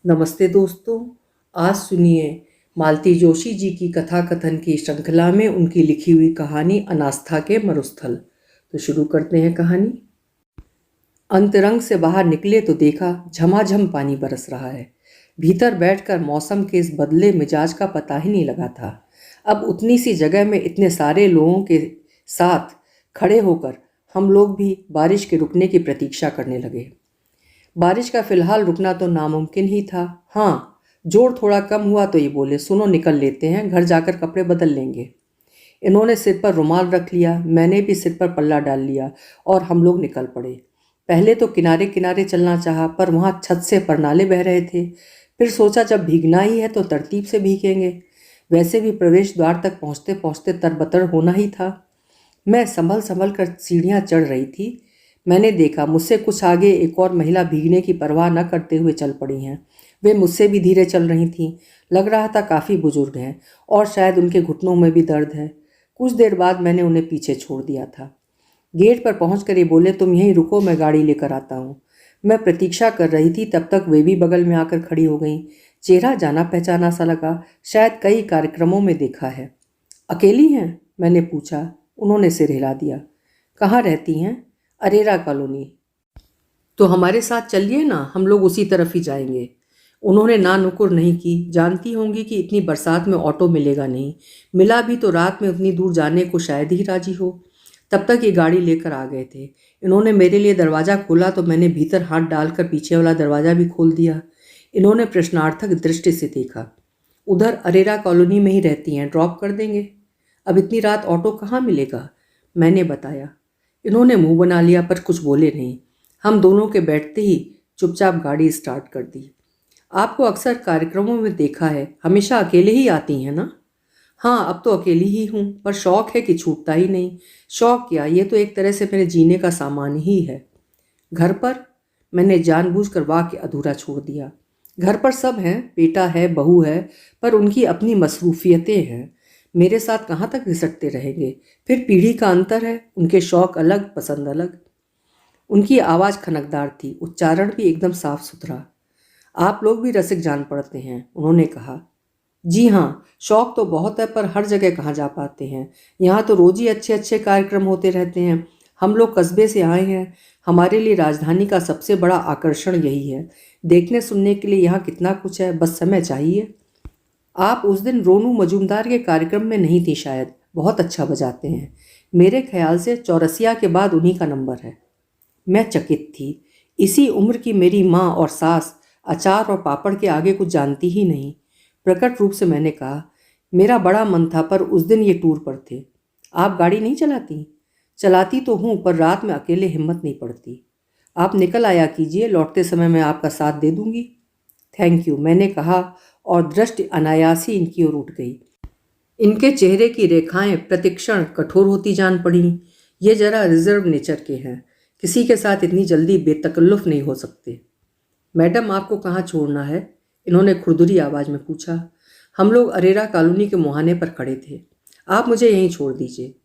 नमस्ते दोस्तों। आज सुनिए मालती जोशी जी की कथा कथन की श्रृंखला में उनकी लिखी हुई कहानी अनास्था के मरुस्थल। तो शुरू करते हैं कहानी। अंतरंग से बाहर निकले तो देखा झमाझम पानी बरस रहा है। भीतर बैठकर मौसम के इस बदले मिजाज का पता ही नहीं लगा था। अब उतनी सी जगह में इतने सारे लोगों के साथ खड़े होकर हम लोग भी बारिश के रुकने की प्रतीक्षा करने लगे। बारिश का फिलहाल रुकना तो नामुमकिन ही था। हाँ, जोर थोड़ा कम हुआ तो ये बोले, सुनो निकल लेते हैं, घर जाकर कपड़े बदल लेंगे। इन्होंने सिर पर रुमाल रख लिया, मैंने भी सिर पर पल्ला डाल लिया और हम लोग निकल पड़े। पहले तो किनारे किनारे चलना चाहा, पर वहाँ छत से परनाले बह रहे थे। फिर सोचा जब भीगना ही है तो तरतीब से भीगेंगे। वैसे भी प्रवेश द्वार तक पहुँचते पहुँचते तरबतर होना ही था। मैं संभल संभल कर सीढ़ियाँ चढ़ रही थी। मैंने देखा मुझसे कुछ आगे एक और महिला भीगने की परवाह न करते हुए चल पड़ी हैं। वे मुझसे भी धीरे चल रही थीं। लग रहा था काफ़ी बुजुर्ग हैं और शायद उनके घुटनों में भी दर्द है। कुछ देर बाद मैंने उन्हें पीछे छोड़ दिया था। गेट पर पहुंचकर ये बोले, तुम यहीं रुको, मैं गाड़ी लेकर आता हूँ। मैं प्रतीक्षा कर रही थी, तब तक वे भी बगल में आकर खड़ी हो गईं। चेहरा जाना पहचाना सा लगा, शायद कई कार्यक्रमों में देखा है। अकेली हैं? मैंने पूछा। उन्होंने सिर हिला दिया। कहाँ रहती हैं? अरेरा कॉलोनी। तो हमारे साथ चलिए ना, हम लोग उसी तरफ ही जाएंगे। उन्होंने ना नुकुर नहीं की। जानती होंगी कि इतनी बरसात में ऑटो मिलेगा नहीं। मिला भी तो रात में उतनी दूर जाने को शायद ही राजी हो। तब तक ये गाड़ी लेकर आ गए थे। इन्होंने मेरे लिए दरवाज़ा खोला तो मैंने भीतर हाथ डालकर पीछे वाला दरवाज़ा भी खोल दिया। इन्होंने प्रश्नार्थक दृष्टि से देखा। उधर अरेरा कॉलोनी में ही रहती हैं, ड्रॉप कर देंगे। अब इतनी रात ऑटो कहाँ मिलेगा? मैंने बताया। इन्होंने मुंह बना लिया पर कुछ बोले नहीं। हम दोनों के बैठते ही चुपचाप गाड़ी स्टार्ट कर दी। आपको अक्सर कार्यक्रमों में देखा है, हमेशा अकेले ही आती हैं ना? हाँ, अब तो अकेली ही हूँ, पर शौक है कि छूटता ही नहीं। शौक क्या, ये तो एक तरह से मेरे जीने का सामान ही है। घर पर? मैंने जानबूझकर वाक्य अधूरा छोड़ दिया। घर पर सब हैं, बेटा है, बहू है, पर उनकी अपनी मसरूफियतें हैं। मेरे साथ कहाँ तक घिसटते रहेंगे? फिर पीढ़ी का अंतर है, उनके शौक अलग, पसंद अलग। उनकी आवाज़ खनकदार थी, उच्चारण भी एकदम साफ सुथरा। आप लोग भी रसिक जान पड़ते हैं, उन्होंने कहा। जी हाँ, शौक तो बहुत है, पर हर जगह कहाँ जा पाते हैं। यहाँ तो रोज ही अच्छे अच्छे कार्यक्रम होते रहते हैं। हम लोग कस्बे से आए हैं, हमारे लिए राजधानी का सबसे बड़ा आकर्षण यही है। देखने सुनने के लिए यहाँ कितना कुछ है, बस समय चाहिए। आप उस दिन रोनू मजूमदार के कार्यक्रम में नहीं थी शायद। बहुत अच्छा बजाते हैं। मेरे ख्याल से चौरसिया के बाद उन्हीं का नंबर है। मैं चकित थी। इसी उम्र की मेरी माँ और सास अचार और पापड़ के आगे कुछ जानती ही नहीं। प्रकट रूप से मैंने कहा, मेरा बड़ा मन था, पर उस दिन ये टूर पर थे। आप गाड़ी नहीं चलाती? चलाती तो हूँ, पर रात में अकेले हिम्मत नहीं पड़ती। आप निकल आया कीजिए, लौटते समय मैं आपका साथ दे दूंगी। थैंक यू, मैंने कहा और दृष्टि अनायास ही इनकी ओर उठ गई। इनके चेहरे की रेखाएं प्रतिक्षण कठोर होती जान पड़ी। ये जरा रिजर्व नेचर के हैं, किसी के साथ इतनी जल्दी बेतकल्लुफ नहीं हो सकते। मैडम, आपको कहाँ छोड़ना है? इन्होंने खुरदुरी आवाज़ में पूछा। हम लोग अरेरा कॉलोनी के मुहाने पर खड़े थे। आप मुझे यहीं छोड़ दीजिए।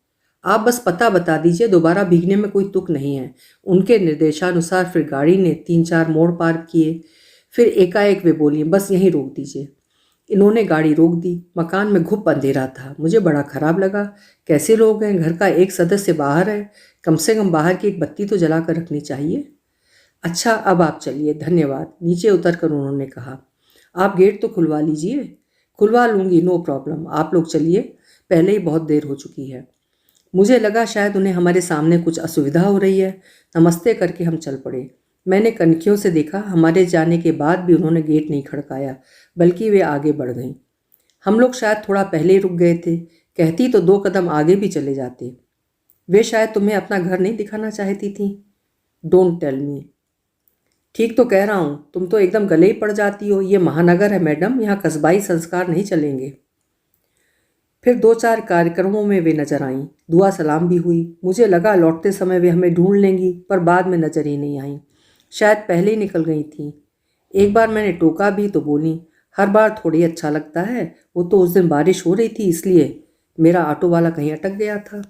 आप बस पता बता दीजिए, दोबारा भीगने में कोई तुक नहीं है। उनके निर्देशानुसार फिर गाड़ी ने 3-4 मोड़ पार किए। फिर एकाएक वे बोली, बस यहीं रोक दीजिए। इन्होंने गाड़ी रोक दी। मकान में घुप अंधेरा था। मुझे बड़ा खराब लगा। कैसे लोग हैं, घर का एक सदस्य बाहर है, कम से कम बाहर की एक बत्ती तो जला कर रखनी चाहिए। अच्छा, अब आप चलिए, धन्यवाद, नीचे उतरकर उन्होंने कहा। आप गेट तो खुलवा लीजिए। खुलवा लूँगी, नो प्रॉब्लम, आप लोग चलिए, पहले ही बहुत देर हो चुकी है। मुझे लगा शायद उन्हें हमारे सामने कुछ असुविधा हो रही है। नमस्ते करके हम चल पड़े। मैंने कनखियों से देखा, हमारे जाने के बाद भी उन्होंने गेट नहीं खड़काया, बल्कि वे आगे बढ़ गईं। हम लोग शायद थोड़ा पहले ही रुक गए थे। कहती तो 2 कदम आगे भी चले जाते। वे शायद तुम्हें अपना घर नहीं दिखाना चाहती थी। Don't tell me. ठीक तो कह रहा हूँ, तुम तो एकदम गले ही पड़ जाती हो। ये महानगर है मैडम, यहाँ कस्बाई संस्कार नहीं चलेंगे। फिर 2-4 कार्यक्रमों में वे नजर आईं। दुआ सलाम भी हुई। मुझे लगा लौटते समय वे हमें ढूंढ लेंगी, पर बाद में नजर ही नहीं आईं। शायद पहले ही निकल गई थीं। एक बार मैंने टोका भी तो बोली, हर बार थोड़ी अच्छा लगता है, वो तो उस दिन बारिश हो रही थी इसलिए। मेरा ऑटो वाला कहीं अटक गया था।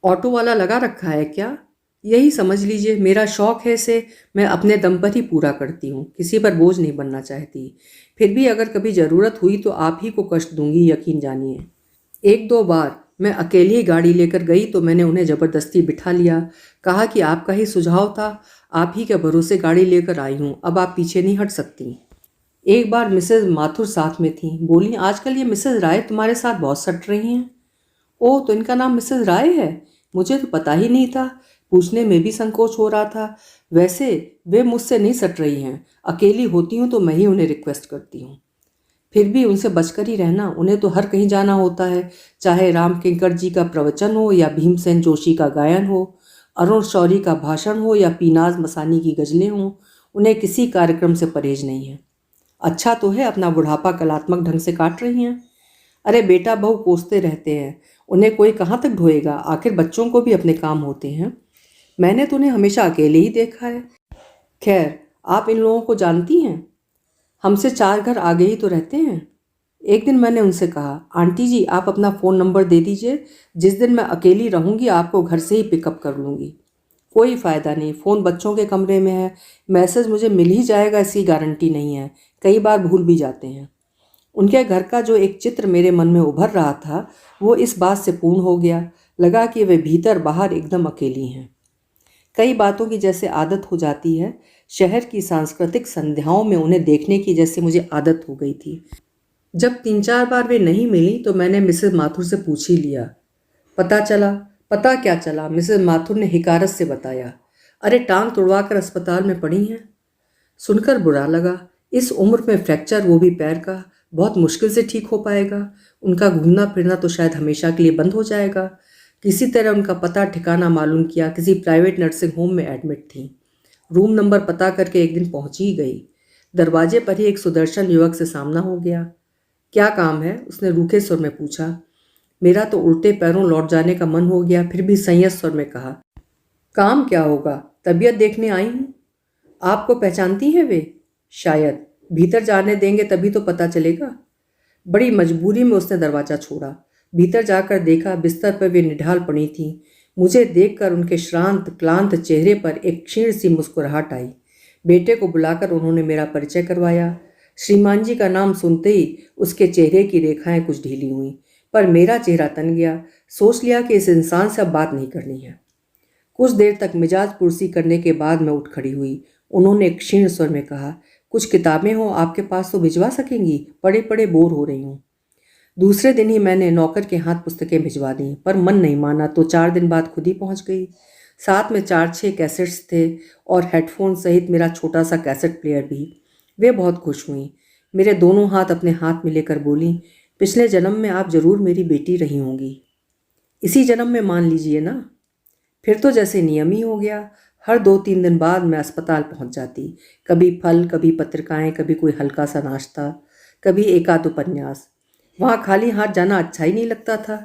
ऑटो वाला लगा रखा है क्या? यही समझ लीजिए, मेरा शौक है, इसे मैं अपने दम पर ही पूरा करती हूँ, किसी पर बोझ नहीं बनना चाहती। फिर भी अगर कभी ज़रूरत हुई तो आप ही को कष्ट दूंगी, यकीन जानिए। एक दो बार मैं अकेली ही गाड़ी लेकर गई तो मैंने उन्हें ज़बरदस्ती बिठा लिया। कहा कि आपका ही सुझाव था, आप ही के भरोसे गाड़ी लेकर आई हूँ, अब आप पीछे नहीं हट सकती। एक बार मिसेज माथुर साथ में थी, बोली, आजकल ये मिसेज राय तुम्हारे साथ बहुत सट रही हैं। ओह, तो इनका नाम मिसेज राय है? मुझे तो पता ही नहीं था। पूछने में भी संकोच हो रहा था। वैसे वे मुझसे नहीं सट रही हैं, अकेली होती हूँ तो मैं ही उन्हें रिक्वेस्ट करती हूँ। फिर भी उनसे बचकर ही रहना, उन्हें तो हर कहीं जाना होता है, चाहे राम किंकर जी का प्रवचन हो या भीमसेन जोशी का गायन हो, अरुण शौरी का भाषण हो या पीनाज मसानी की गजलें हों, उन्हें किसी कार्यक्रम से परहेज नहीं है। अच्छा तो है अपना बुढ़ापा कलात्मक ढंग से काट रही हैं। अरे बेटा बहू कोसते रहते हैं, उन्हें कोई कहाँ तक ढोएगा, आखिर बच्चों को भी अपने काम होते हैं। मैंने तो उन्हें हमेशा अकेले ही देखा है। खैर, आप इन लोगों को जानती हैं, हमसे 4 घर आगे ही तो रहते हैं। एक दिन मैंने उनसे कहा, आंटी जी आप अपना फ़ोन नंबर दे दीजिए, जिस दिन मैं अकेली रहूँगी आपको घर से ही पिकअप कर लूँगी। कोई फ़ायदा नहीं, फ़ोन बच्चों के कमरे में है, मैसेज मुझे मिल ही जाएगा इसकी गारंटी नहीं है, कई बार भूल भी जाते हैं। उनके घर का जो एक चित्र मेरे मन में उभर रहा था वो इस बात से पूर्ण हो गया। लगा कि वे भीतर बाहर एकदम अकेली हैं। कई बातों की जैसे आदत हो जाती है, शहर की सांस्कृतिक संध्याओं में उन्हें देखने की जैसे मुझे आदत हो गई थी। जब 3-4 बार वे नहीं मिली तो मैंने मिसेज माथुर से पूछ ही लिया। पता चला? पता क्या चला, मिसेज माथुर ने हिकारत से बताया। अरे टांग तुड़वा कर अस्पताल में पड़ी हैं। सुनकर बुरा लगा। इस उम्र में फ्रैक्चर, वो भी पैर का, बहुत मुश्किल से ठीक हो पाएगा। उनका घूमना फिरना तो शायद हमेशा के लिए बंद हो जाएगा। किसी तरह उनका पता ठिकाना मालूम किया, किसी प्राइवेट नर्सिंग होम में एडमिट थी। रूम नंबर पता करके एक दिन पहुंच ही गई। दरवाजे पर ही एक सुदर्शन युवक से सामना हो गया। क्या काम है? उसने रूखे स्वर में पूछा। मेरा तो उल्टे पैरों लौट जाने का मन हो गया, फिर भी संयत स्वर में कहा, काम क्या होगा, तबीयत देखने आई हूँ। आपको पहचानती हैं वे? शायद। भीतर जाने देंगे तभी तो पता चलेगा। बड़ी मजबूरी में उसने दरवाज़ा छोड़ा। भीतर जाकर देखा, बिस्तर पर वे निढाल पड़ी थीं। मुझे देखकर उनके श्रांत क्लांत चेहरे पर एक क्षीण सी मुस्कुराहट आई। बेटे को बुलाकर उन्होंने मेरा परिचय करवाया। श्रीमान जी का नाम सुनते ही उसके चेहरे की रेखाएं कुछ ढीली हुईं, पर मेरा चेहरा तन गया। सोच लिया कि इस इंसान से अब बात नहीं करनी है। कुछ देर तक मिजाज पुरसी करने के बाद मैं उठ खड़ी हुई। उन्होंने क्षीण स्वर में कहा, कुछ किताबें हो आपके पास तो भिजवा सकेंगी, पढ़े पढ़े बोर हो रही हूँ। दूसरे दिन ही मैंने नौकर के हाथ पुस्तकें भिजवा दी, पर मन नहीं माना तो 4 दिन बाद खुद ही पहुँच गई। साथ में 4-6 कैसेट्स थे और हेडफोन सहित मेरा छोटा सा कैसेट प्लेयर भी। वे बहुत खुश हुई। मेरे दोनों हाथ अपने हाथ में लेकर बोली, पिछले जन्म में आप जरूर मेरी बेटी रही होंगी। इसी जन्म में मान लीजिए ना। फिर तो जैसे नियम ही हो गया। हर 2-3 दिन बाद मैं अस्पताल पहुंच जाती। कभी फल, कभी पत्रिकाएं, कभी कोई हल्का सा नाश्ता, कभी एकाध उपन्यास। वहाँ खाली हाथ जाना अच्छा ही नहीं लगता था।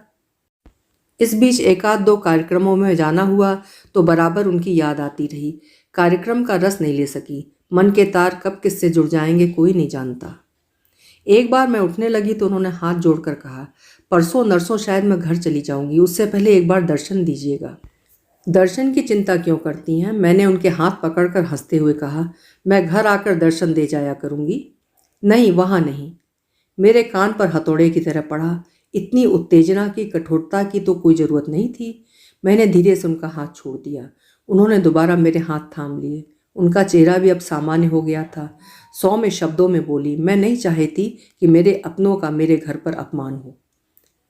इस बीच एकाध दो कार्यक्रमों में जाना हुआ तो बराबर उनकी याद आती रही। कार्यक्रम का रस नहीं ले सकी। मन के तार कब किससे जुड़ जाएंगे कोई नहीं जानता। एक बार मैं उठने लगी तो उन्होंने हाथ जोड़कर कहा, परसों नरसों शायद मैं घर चली जाऊंगी, उससे पहले एक बार दर्शन दीजिएगा। दर्शन की चिंता क्यों करती हैं? मैंने उनके हाथ पकड़कर हंसते हुए कहा, मैं घर आकर दर्शन दे जाया करूंगी। नहीं, वहाँ नहीं। मेरे कान पर हथौड़े की तरह पड़ा। इतनी उत्तेजना की, कठोरता की तो कोई ज़रूरत नहीं थी। मैंने धीरे से उनका हाथ छोड़ दिया। उन्होंने दोबारा मेरे हाथ थाम लिए। उनका चेहरा भी अब सामान्य हो गया था। सौम्य शब्दों में बोली, मैं नहीं चाहती कि मेरे अपनों का मेरे घर पर अपमान हो।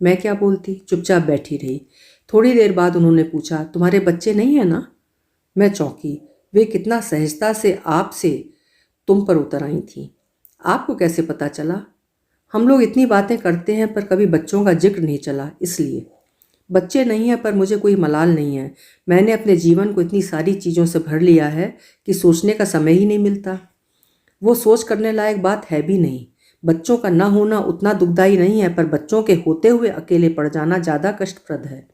मैं क्या बोलती, चुपचाप बैठी रही। थोड़ी देर बाद उन्होंने पूछा, तुम्हारे बच्चे नहीं हैं ना? मैं चौंकी। वे कितना सहजता से आपसे तुम पर उतर आई थीं। आपको कैसे पता चला? हम लोग इतनी बातें करते हैं पर कभी बच्चों का जिक्र नहीं चला, इसलिए। बच्चे नहीं हैं पर मुझे कोई मलाल नहीं है। मैंने अपने जीवन को इतनी सारी चीज़ों से भर लिया है कि सोचने का समय ही नहीं मिलता। वो सोच करने लायक बात है भी नहीं। बच्चों का ना होना उतना दुखदाई नहीं है, पर बच्चों के होते हुए अकेले पड़ जाना ज़्यादा कष्टप्रद है।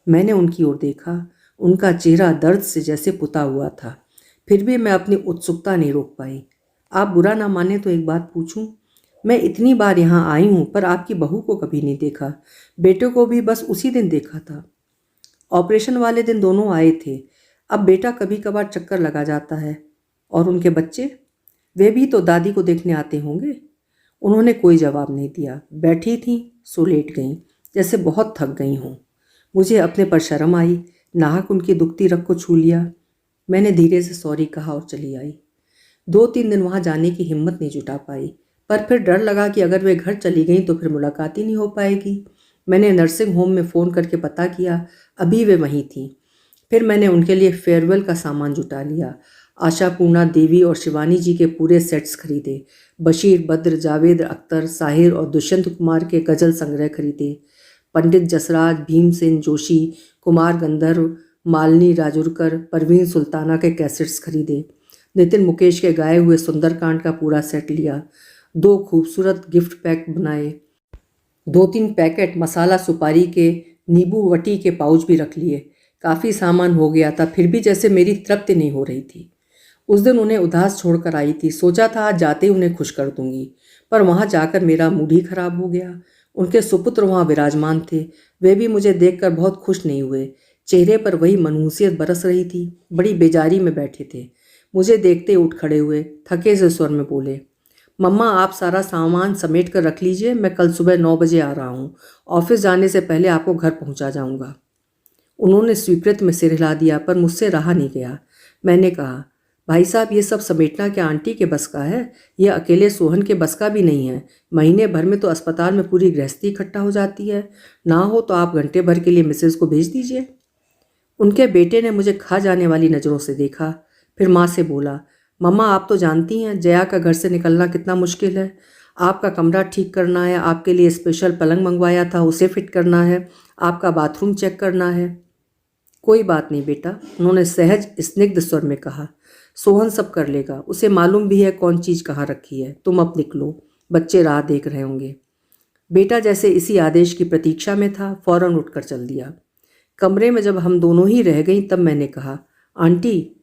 मैंने उनकी ओर देखा। उनका चेहरा दर्द से जैसे पुता हुआ था। फिर भी मैं अपनी उत्सुकता नहीं रोक पाई। आप बुरा ना माने तो एक बात पूछूं? मैं इतनी बार यहाँ आई हूँ पर आपकी बहू को कभी नहीं देखा। बेटे को भी बस उसी दिन देखा था। ऑपरेशन वाले दिन दोनों आए थे। अब बेटा कभी कभार चक्कर लगा जाता है। और उनके बच्चे, वे भी तो दादी को देखने आते होंगे। उन्होंने कोई जवाब नहीं दिया, बैठी थीं सो लेट गईं, जैसे बहुत थक गई हों। मुझे अपने पर शर्म आई, नाहक उनकी दुखती रग को छू लिया। मैंने धीरे से सॉरी कहा और चली आई। 2-3 दिन वहाँ जाने की हिम्मत नहीं जुटा पाई, पर फिर डर लगा कि अगर वे घर चली गईं तो फिर मुलाकात ही नहीं हो पाएगी। मैंने नर्सिंग होम में फ़ोन करके पता किया, अभी वे वहीं थीं। फिर मैंने उनके लिए फेयरवेल का सामान जुटा लिया। आशापूर्णा देवी और शिवानी जी के पूरे सेट्स खरीदे। बशीर बद्र, जावेद अख्तर, साहिर और दुष्यंत कुमार के गज़ल संग्रह खरीदे। पंडित जसराज, भीमसेन जोशी, कुमार गंधर्व, मालिनी राजुरकर, परवीन सुल्ताना के कैसेट्स खरीदे। नितिन मुकेश के गाए हुए सुंदरकांड का पूरा सेट लिया। 2 खूबसूरत गिफ्ट पैक बनाए। 2-3 पैकेट मसाला सुपारी के नींबू वटी के पाउच भी रख लिए। काफ़ी सामान हो गया था, फिर भी जैसे मेरी तृप्ति नहीं हो रही थी। उस दिन उन्हें उदास छोड़कर आई थी। सोचा था आज जाते ही उन्हें खुश कर दूंगी, पर वहाँ जाकर मेरा मूड ही खराब हो गया। उनके सुपुत्र वहाँ विराजमान थे। वे भी मुझे देखकर बहुत खुश नहीं हुए। चेहरे पर वही मनहूसियत बरस रही थी। बड़ी बेजारी में बैठे थे। मुझे देखते उठ खड़े हुए, थके से स्वर में बोले, मम्मा आप सारा सामान समेट कर रख लीजिए, मैं कल सुबह 9 बजे आ रहा हूँ। ऑफिस जाने से पहले आपको घर पहुँचा जाऊँगा। उन्होंने स्वीकृत में सिर हिला दिया, पर मुझसे रहा नहीं गया। मैंने कहा, भाई साहब ये सब समेटना क्या आंटी के बस का है? यह अकेले सोहन के बस का भी नहीं है। महीने भर में तो अस्पताल में पूरी गृहस्थी इकट्ठा हो जाती है। ना हो तो आप घंटे भर के लिए मिसेज को भेज दीजिए। उनके बेटे ने मुझे खा जाने वाली नज़रों से देखा, फिर माँ से बोला, मम्मा आप तो जानती हैं जया का घर से निकलना कितना मुश्किल है। आपका कमरा ठीक करना है, आपके लिए स्पेशल पलंग मंगवाया था उसे फिट करना है, आपका बाथरूम चेक करना है। कोई बात नहीं बेटा, उन्होंने सहज स्निग्ध स्वर में कहा, सोहन सब कर लेगा, उसे मालूम भी है कौन चीज़ कहाँ रखी है। तुम अब निकलो, बच्चे राह देख रहे होंगे। बेटा जैसे इसी आदेश की प्रतीक्षा में था, फौरन उठकर चल दिया। कमरे में जब हम दोनों ही रह गईं तब मैंने कहा, आंटी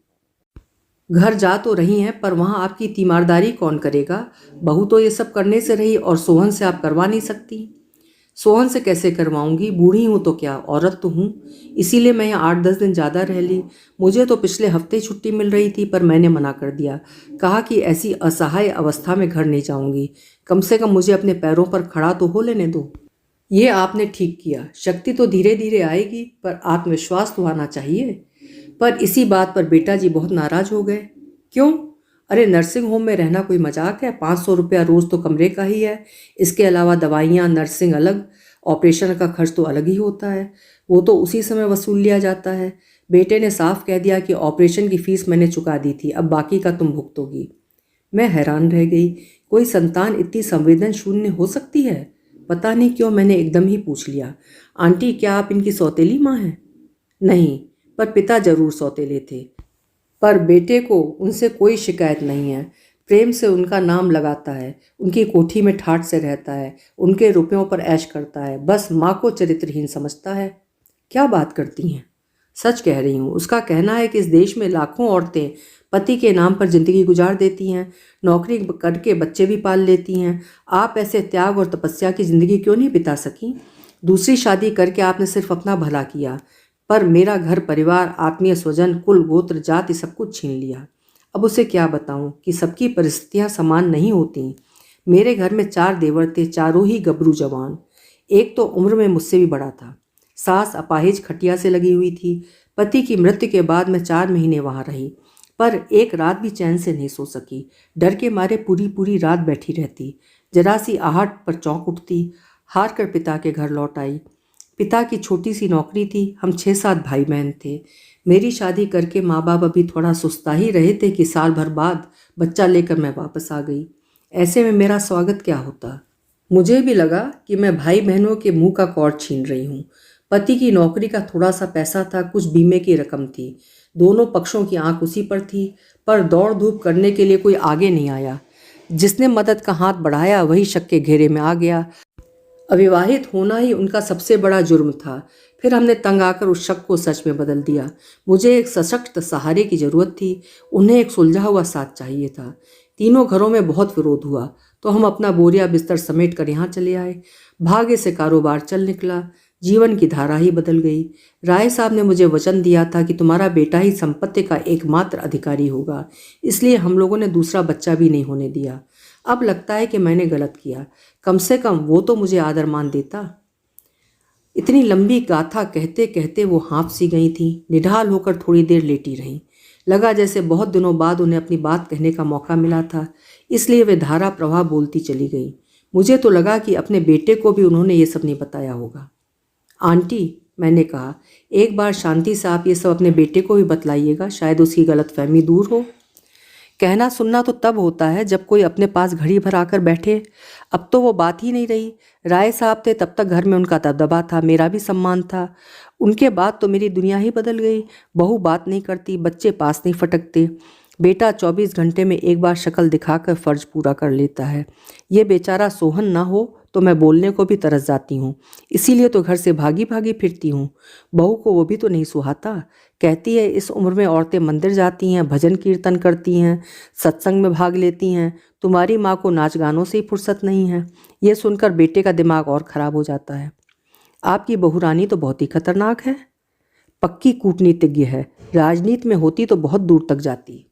घर जा तो रही हैं, पर वहाँ आपकी तीमारदारी कौन करेगा? बहू तो ये सब करने से रही और सोहन से आप करवा नहीं सकती। सोहन से कैसे करवाऊंगी? बूढ़ी हूँ तो क्या, औरत तो हूँ। इसीलिए मैं यहाँ 8-10 दिन ज़्यादा रह ली। मुझे तो पिछले हफ्ते छुट्टी मिल रही थी, पर मैंने मना कर दिया। कहा कि ऐसी असहाय अवस्था में घर नहीं जाऊंगी। कम से कम मुझे अपने पैरों पर खड़ा तो हो लेने दो। ये आपने ठीक किया। शक्ति तो धीरे धीरे आएगी, पर आत्मविश्वास तो आना चाहिए। पर इसी बात पर बेटा जी बहुत नाराज हो गए। क्यों? अरे नर्सिंग होम में रहना कोई मजाक है? 500 रुपया रोज़ तो कमरे का ही है। इसके अलावा दवाइयाँ, नर्सिंग अलग, ऑपरेशन का खर्च तो अलग ही होता है। वो तो उसी समय वसूल लिया जाता है। बेटे ने साफ कह दिया कि ऑपरेशन की फ़ीस मैंने चुका दी थी, अब बाकी का तुम भुगतोगी। मैं हैरान रह गई। कोई संतान इतनी संवेदन शून्य हो सकती है? पता नहीं क्यों मैंने एकदम ही पूछ लिया, आंटी क्या आप इनकी सौतेली माँ हैं? नहीं, पर पिता जरूर सौतेले थे। पर बेटे को उनसे कोई शिकायत नहीं है। प्रेम से उनका नाम लगाता है, उनकी कोठी में ठाठ से रहता है, उनके रुपयों पर ऐश करता है। बस माँ को चरित्रहीन समझता है। क्या बात करती हैं? सच कह रही हूँ। उसका कहना है कि इस देश में लाखों औरतें पति के नाम पर जिंदगी गुजार देती हैं, नौकरी करके बच्चे भी पाल लेती हैं। आप ऐसे त्याग और तपस्या की ज़िंदगी क्यों नहीं बिता सकी? दूसरी शादी करके आपने सिर्फ अपना भला किया, पर मेरा घर परिवार, आत्मीय स्वजन, कुल गोत्र जाति सब कुछ छीन लिया। अब उसे क्या बताऊं कि सबकी परिस्थितियां समान नहीं होती। मेरे घर में 4 देवर थे, चारों ही गबरू जवान। एक तो उम्र में मुझसे भी बड़ा था। सास अपाहिज खटिया से लगी हुई थी। पति की मृत्यु के बाद मैं 4 महीने वहां रही, पर एक रात भी चैन से नहीं सो सकी। डर के मारे पूरी पूरी रात बैठी रहती। जरा सी आहट पर चौंक उठती। हार कर पिता के घर लौट आई। पिता की छोटी सी नौकरी थी। हम 6-7 भाई बहन थे। मेरी शादी करके माँ बाप अभी थोड़ा सुस्ता ही रहे थे कि साल भर बाद बच्चा लेकर मैं वापस आ गई। ऐसे में मेरा स्वागत क्या होता? मुझे भी लगा कि मैं भाई बहनों के मुंह का कौड़ छीन रही हूँ। पति की नौकरी का थोड़ा सा पैसा था, कुछ बीमे की रकम थी। दोनों पक्षों की आंख उसी पर थी, पर दौड़ धूप करने के लिए कोई आगे नहीं आया। जिसने मदद का हाथ बढ़ाया वही शक के घेरे में आ गया। अविवाहित होना ही उनका सबसे बड़ा जुर्म था। फिर हमने तंग आकर उस शक को सच में बदल दिया। मुझे एक सशक्त सहारे की जरूरत थी, उन्हें एक सुलझा हुआ साथ चाहिए था। तीनों घरों में बहुत विरोध हुआ, तो हम अपना बोरिया बिस्तर समेट कर यहाँ चले आए। भाग्य से कारोबार चल निकला। जीवन की धारा ही बदल गई। राय साहब ने मुझे वचन दिया था कि तुम्हारा बेटा ही संपत्ति का एकमात्र अधिकारी होगा, इसलिए हम लोगों ने दूसरा बच्चा भी नहीं होने दिया। अब लगता है कि मैंने गलत किया, कम से कम वो तो मुझे आदर मान देता। इतनी लंबी गाथा कहते कहते वो हाँफ सी गई थी। निढाल होकर थोड़ी देर लेटी रहीं। लगा जैसे बहुत दिनों बाद उन्हें अपनी बात कहने का मौका मिला था, इसलिए वे धारा प्रवाह बोलती चली गई। मुझे तो लगा कि अपने बेटे को भी उन्होंने ये सब नहीं बताया होगा। आंटी, मैंने कहा, एक बार शांति से आप ये सब अपने बेटे को भी बतलाइएगा, शायद उसकी गलतफहमी दूर हो। कहना सुनना तो तब होता है जब कोई अपने पास घड़ी भर आकर बैठे। अब तो वो बात ही नहीं रही। राय साहब थे तब तक घर में उनका दबदबा था, मेरा भी सम्मान था। उनके बाद तो मेरी दुनिया ही बदल गई। बहू बात नहीं करती, बच्चे पास नहीं फटकते, बेटा 24 घंटे में एक बार शक्ल दिखाकर फ़र्ज पूरा कर लेता है। ये बेचारा सोहन ना हो तो मैं बोलने को भी तरस जाती हूँ, इसीलिए तो घर से भागी भागी फिरती हूँ। बहू को वो भी तो नहीं सुहाता। कहती है इस उम्र में औरतें मंदिर जाती हैं, भजन कीर्तन करती हैं, सत्संग में भाग लेती हैं, तुम्हारी माँ को नाच गानों से ही फुर्सत नहीं है। ये सुनकर बेटे का दिमाग और ख़राब हो जाता है। आपकी बहू रानी तो बहुत ही खतरनाक है, पक्की कूटनीतिज्ञ है, राजनीति में होती तो बहुत दूर तक जाती।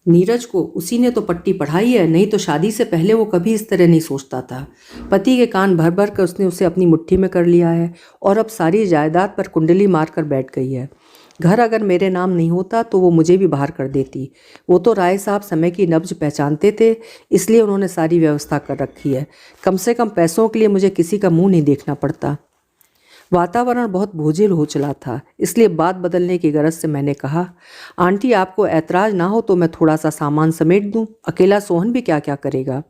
नीरज को उसी ने तो पट्टी पढ़ाई है, नहीं तो शादी से पहले वो कभी इस तरह नहीं सोचता था। पति के कान भर भर कर उसने उसे अपनी मुट्ठी में कर लिया है और अब सारी जायदाद पर कुंडली मारकर बैठ गई है। घर अगर मेरे नाम नहीं होता तो वो मुझे भी बाहर कर देती। वो तो राय साहब समय की नब्ज पहचानते थे, इसलिए उन्होंने सारी व्यवस्था कर रखी है। कम से कम पैसों के लिए मुझे किसी का मुंह नहीं देखना पड़ता। वातावरण बहुत बोझिल हो चला था, इसलिए बात बदलने की गरज से मैंने कहा, आंटी आपको ऐतराज़ ना हो तो मैं थोड़ा सा सामान समेट दूं, अकेला सोहन भी क्या क्या करेगा।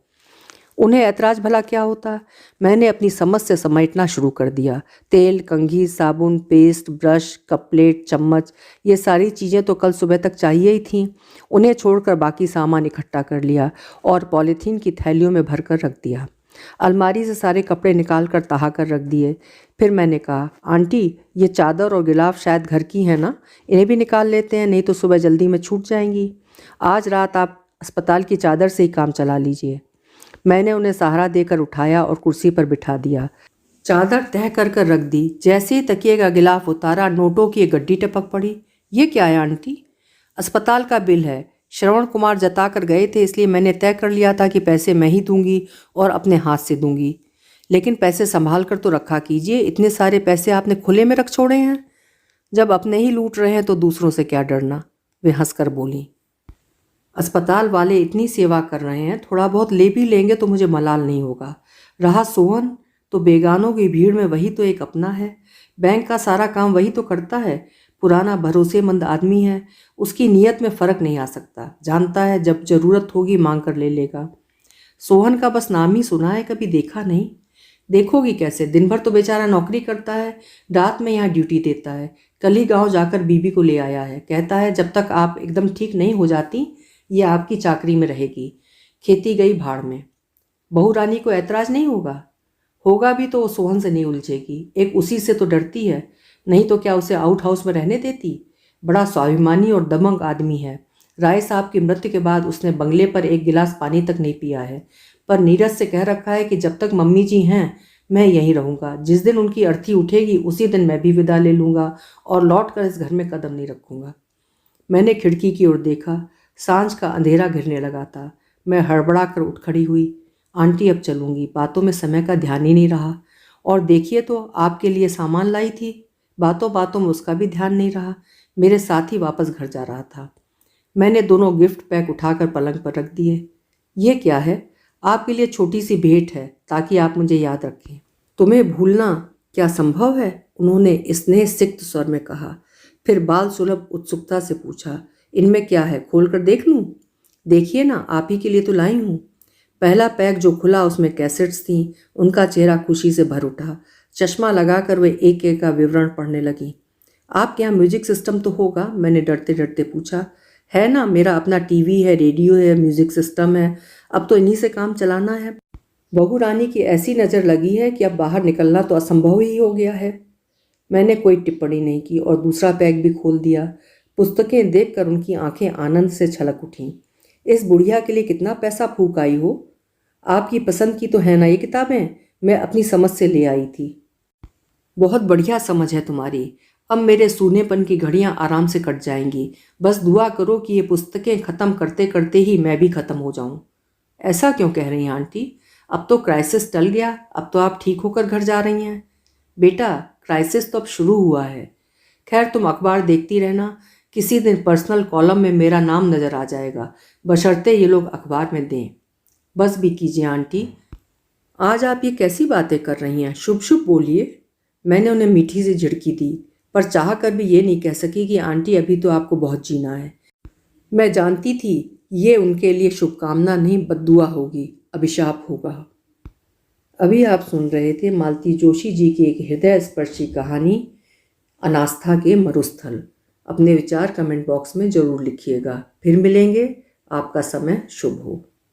उन्हें ऐतराज़ भला क्या होता। मैंने अपनी समझ से समेटना शुरू कर दिया। तेल, कंघी, साबुन, पेस्ट, ब्रश, कप प्लेट, चम्मच, ये सारी चीज़ें तो कल सुबह तक चाहिए ही थीं। उन्हें छोड़कर बाकी सामान इकट्ठा कर लिया और पॉलीथीन की थैलियों में भरकर रख दिया। अलमारी से सारे कपड़े निकाल कर तहा कर रख दिए। फिर मैंने कहा, आंटी ये चादर और गिलाफ शायद घर की हैं ना, इन्हें भी निकाल लेते हैं, नहीं तो सुबह जल्दी में छूट जाएंगी। आज रात आप अस्पताल की चादर से ही काम चला लीजिए। मैंने उन्हें सहारा देकर उठाया और कुर्सी पर बिठा दिया। चादर तह कर कर रख दी। जैसे ही तकिए का गिलाफ उतारा, नोटों की एक गड्डी टपक पड़ी। ये क्या है आंटी? अस्पताल का बिल है। श्रवण कुमार जता कर गए थे, इसलिए मैंने तय कर लिया था कि पैसे मैं ही दूंगी और अपने हाथ से दूंगी। लेकिन पैसे संभाल कर तो रखा कीजिए, इतने सारे पैसे आपने खुले में रख छोड़े हैं। जब अपने ही लूट रहे हैं तो दूसरों से क्या डरना, वे हंसकर बोली। अस्पताल वाले इतनी सेवा कर रहे हैं, थोड़ा बहुत ले भी लेंगे तो मुझे मलाल नहीं होगा। रहा सोहन, तो बेगानों की भीड़ में वही तो एक अपना है। बैंक का सारा काम वही तो करता है। पुराना भरोसेमंद आदमी है, उसकी नीयत में फ़र्क नहीं आ सकता। जानता है जब ज़रूरत होगी मांग कर ले लेगा। सोहन का बस नाम ही सुना है, कभी देखा नहीं। देखोगी कैसे, दिन भर तो बेचारा नौकरी करता है, रात में यहाँ ड्यूटी देता है। कल ही गाँव जाकर बीबी को ले आया है। कहता है जब तक आप एकदम ठीक नहीं हो जाती ये आपकी चाकरी में रहेगी। खेती गई भाड़ में। बहू रानी को ऐतराज़ नहीं होगा? होगा भी तो वो सोहन से नहीं उलझेगी। एक उसी से तो डरती है, नहीं तो क्या उसे आउट हाउस में रहने देती। बड़ा स्वाभिमानी और दमंग आदमी है। राय साहब की मृत्यु के बाद उसने बंगले पर एक गिलास पानी तक नहीं पिया है, पर नीरज से कह रखा है कि जब तक मम्मी जी हैं मैं यहीं रहूँगा। जिस दिन उनकी अर्थी उठेगी उसी दिन मैं भी विदा ले लूँगा और लौट कर इस घर में कदम नहीं रखूँगा। मैंने खिड़की की ओर देखा। सांझ का अंधेरा घिरने लगा था। मैं हड़बड़ा कर उठ खड़ी हुई। आंटी अब चलूँगी, बातों में समय का ध्यान ही नहीं रहा। और देखिए तो आपके लिए सामान लाई थी, बातों बातों में उसका भी ध्यान नहीं रहा। मेरे साथ ही वापस घर जा रहा था। मैंने दोनों गिफ्ट पैक उठाकर पलंग पर रख दिए। ये क्या है? आपके लिए छोटी सी भेंट है, ताकि आप मुझे याद रखें। तुम्हें भूलना क्या संभव है? उन्होंने स्नेह सिक्त स्वर में कहा। फिर बाल सुलभ उत्सुकता से पूछा, इनमें क्या है, खोल कर देख लूं? देखिए ना, आप ही के लिए तो लाई हूं। पहला पैक जो खुला उसमें कैसेट्स थीं। उनका चेहरा खुशी से भर उठा। चश्मा लगाकर वे एक एक का विवरण पढ़ने लगी। आपके यहाँ म्यूजिक सिस्टम तो होगा? मैंने डरते डरते पूछा। है ना, मेरा अपना टीवी है, रेडियो है, म्यूजिक सिस्टम है। अब तो इन्हीं से काम चलाना है। बहू रानी की ऐसी नज़र लगी है कि अब बाहर निकलना तो असंभव ही हो गया है। मैंने कोई टिप्पणी नहीं की और दूसरा पैक भी खोल दिया। पुस्तकें देखकर उनकी आंखें आनंद से छलक उठीं। इस बुढ़िया के लिए कितना पैसा फूक आई हो। आपकी पसंद की तो है ना ये किताबें? मैं अपनी समझ से ले आई थी। बहुत बढ़िया समझ है तुम्हारी। अब मेरे सूनेपन की घड़ियां आराम से कट जाएंगी। बस दुआ करो कि ये पुस्तकें ख़त्म करते करते ही मैं भी ख़त्म हो जाऊं। ऐसा क्यों कह रही हैं आंटी? अब तो क्राइसिस टल गया, अब तो आप ठीक होकर घर जा रही हैं। बेटा, क्राइसिस तो अब शुरू हुआ है। खैर, तुम अखबार देखती रहना, किसी दिन पर्सनल कॉलम में मेरा नाम नज़र आ जाएगा, बशर्ते ये लोग अखबार में दें। बस भी कीजिए आंटी। आज आप ये कैसी बातें कर रही हैं? शुभ शुभ बोलिए। मैंने उन्हें मीठी सी झिड़की दी, पर चाह कर भी ये नहीं कह सकी कि आंटी अभी तो आपको बहुत जीना है। मैं जानती थी ये उनके लिए शुभकामना नहीं बद्दुआ होगी, अभिशाप होगा। अभी आप सुन रहे थे मालती जोशी जी की एक हृदय स्पर्शी कहानी अनास्था के मरुस्थल। अपने विचार कमेंट बॉक्स में ज़रूर लिखिएगा। फिर मिलेंगे। आपका समय शुभ हो।